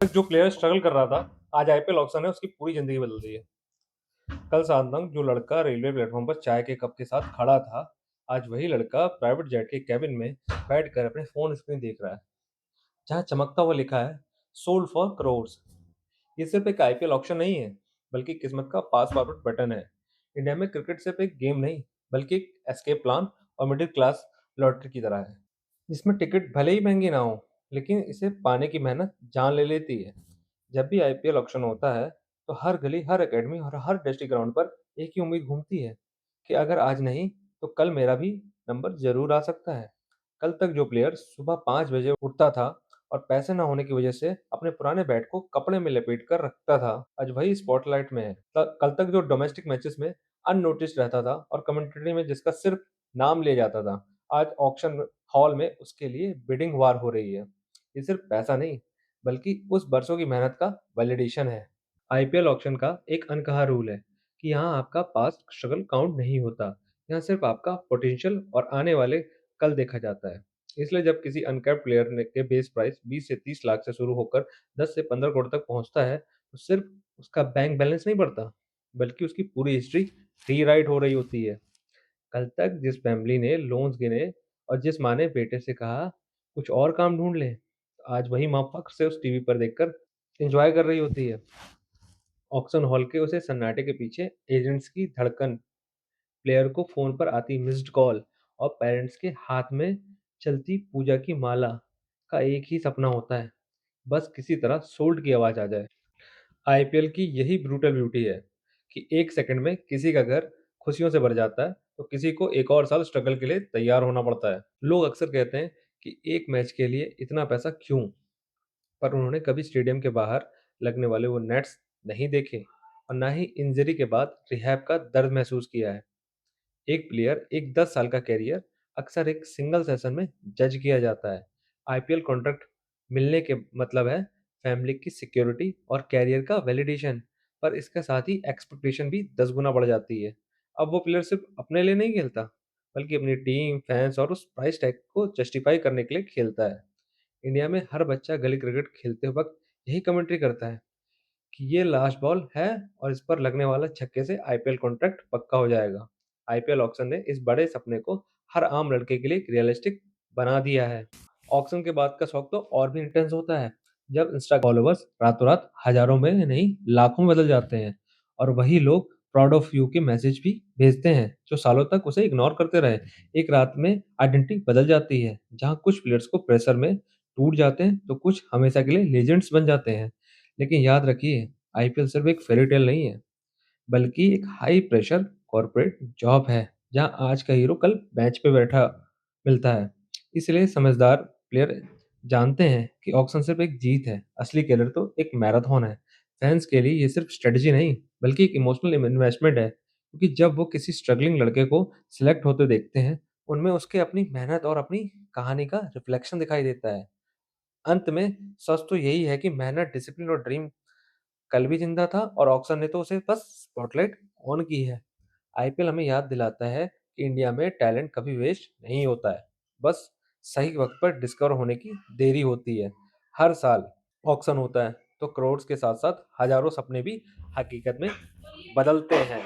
जो player struggle कर रहा था, आज आईपीएल ऑक्शन ने उसकी पूरी जिंदगी बदल दी है। कल शाम तक जो लड़का रेलवे प्लेटफॉर्म पर चाय के कप के साथ खड़ा था, आज वही लड़का प्राइवेट जेट के कैबिन में बैठकर अपने फोन स्क्रीन देख रहा है, जहां चमकता हुआ लिखा है सोल्ड फॉर करोड्स। ये सिर्फ एक आईपीएल ऑक्शन नहीं है, बल्कि किस्मत का पास फॉरवर्ड बटन है। इंडिया में क्रिकेट सिर्फ एक गेम नहीं, बल्कि एक एस्केप प्लान और मिडिल क्लास लॉटरी की तरह है, जिसमें टिकट भले ही महंगी ना हो, लेकिन इसे पाने की मेहनत जान ले लेती है। जब भी आईपीएल ऑक्शन होता है, तो हर गली, हर एकेडमी और हर टेस्टिंग ग्राउंड पर एक ही उम्मीद घूमती है कि अगर आज नहीं, तो कल मेरा भी नंबर जरूर आ सकता है। कल तक जो प्लेयर सुबह 5 बजे उठता था और पैसे ना होने की वजह से अपने पुराने बैट को कपड़े में लपेट कर रखता था, आज वही स्पॉटलाइट में है। कल तक जो डोमेस्टिक मैचेस में अननोटिस्ड रहता था और कमेंट्री में जिसका सिर्फ नाम लिया जाता था, आज ऑक्शन हॉल में उसके लिए बिडिंग वार हो रही है। ये सिर्फ पैसा नहीं, बल्कि उस बरसों की मेहनत का वैलिडेशन है। आईपीएल ऑक्शन का एक अनकहा रूल है कि यहाँ आपका पास्ट स्ट्रगल काउंट नहीं होता। यहाँ सिर्फ आपका पोटेंशियल और आने वाले कल देखा जाता है। इसलिए जब किसी अनकैप्ड प्लेयर के बेस प्राइस 20 से 30 लाख से शुरू होकर 10 से 15 करोड़ तक पहुंचता है, तो सिर्फ उसका बैंक बैलेंस नहीं बढ़ता, बल्कि उसकी पूरी हिस्ट्री रीराइट हो रही होती है। कल तक जिस फैमिली ने लोन्स गिने और जिस माँ ने बेटे से कहा कुछ और काम ढूंढ ले, आज वही माँ फख्र से उस टीवी पर देखकर एंजॉय कर रही होती है। ऑक्शन हॉल के उसे सन्नाटे के पीछे एजेंट्स की धड़कन, प्लेयर को फोन पर आती मिस्ड कॉल और पेरेंट्स के हाथ में चलती पूजा की माला का एक ही सपना होता है, बस किसी तरह सोल्ड की आवाज आ जाए। आईपीएल की यही ब्रूटल ब्यूटी है कि एक सेकंड में किसी का घर खुशियों से भर जाता है, तो किसी को एक और साल स्ट्रगल के लिए तैयार होना पड़ता है। लोग अक्सर कहते हैं कि एक मैच के लिए इतना पैसा क्यों, पर उन्होंने कभी स्टेडियम के बाहर लगने वाले वो नेट्स नहीं देखे और ना ही इंजरी के बाद रिहैब का दर्द महसूस किया है। एक प्लेयर, एक 10 साल का कैरियर अक्सर एक सिंगल सेशन में जज किया जाता है। आईपीएल कॉन्ट्रैक्ट मिलने के मतलब है फैमिली की सिक्योरिटी और कैरियर का वैलिडेशन, पर इसके साथ ही एक्सपेक्टेशन भी 10 गुना बढ़ जाती है। अब वो प्लेयर सिर्फ अपने लिए नहीं खेलता, बल्कि अपनी टीम, फैंस और उस प्राइस टैग को जस्टिफाई करने के लिए खेलता है। इंडिया में हर बच्चा गली क्रिकेट खेलते वक्त यही कमेंट्री करता है कि ये लास्ट बॉल है और इस पर लगने वाला छक्के से आईपीएल कॉन्ट्रैक्ट पक्का हो जाएगा। आईपीएल ऑक्शन ने इस बड़े सपने को हर आम लड़के के लिए एक रियलिस्टिक बना दिया है। ऑक्शन के बाद का शौक तो और भी इंटेंस होता है, जब इंस्टा फॉलोवर्स रातों रात हजारों में नहीं लाखों में बदल जाते हैं और वही लोग प्राउड ऑफ यू के मैसेज भी भेजते हैं जो सालों तक उसे इग्नोर करते रहे। एक रात में आइडेंटिटी बदल जाती है, जहां कुछ प्लेयर्स को प्रेशर में टूट जाते हैं, तो कुछ हमेशा के लिए लेजेंड्स बन जाते हैं। लेकिन याद रखिए, आईपीएल सिर्फ एक फेरी टेल नहीं है, बल्कि एक हाई प्रेशर कॉर्पोरेट जॉब है, जहां आज का हीरो कल बेंच पे बैठा मिलता है। इसलिए समझदार प्लेयर जानते हैं कि ऑक्शन सिर्फ एक जीत है, असली करियर तो एक मैराथन है। फैंस के लिए ये सिर्फ स्ट्रेटजी नहीं, बल्कि एक इमोशनल इन्वेस्टमेंट है, क्योंकि जब वो किसी स्ट्रगलिंग लड़के को सिलेक्ट होते देखते हैं, उनमें उसके अपनी मेहनत और अपनी कहानी का रिफ्लेक्शन दिखाई देता है। अंत में सच तो यही है कि मेहनत, डिसिप्लिन और ड्रीम कल भी जिंदा था और ऑक्सन ने तो उसे बस स्पॉटलाइट ऑन की है। आईपीएल हमें याद दिलाता है कि इंडिया में टैलेंट कभी वेस्ट नहीं होता है, बस सही वक्त पर डिस्कवर होने की देरी होती है। हर साल ऑक्शन होता है तो करोड़ के साथ साथ हजारों सपने भी हकीकत में बदलते हैं।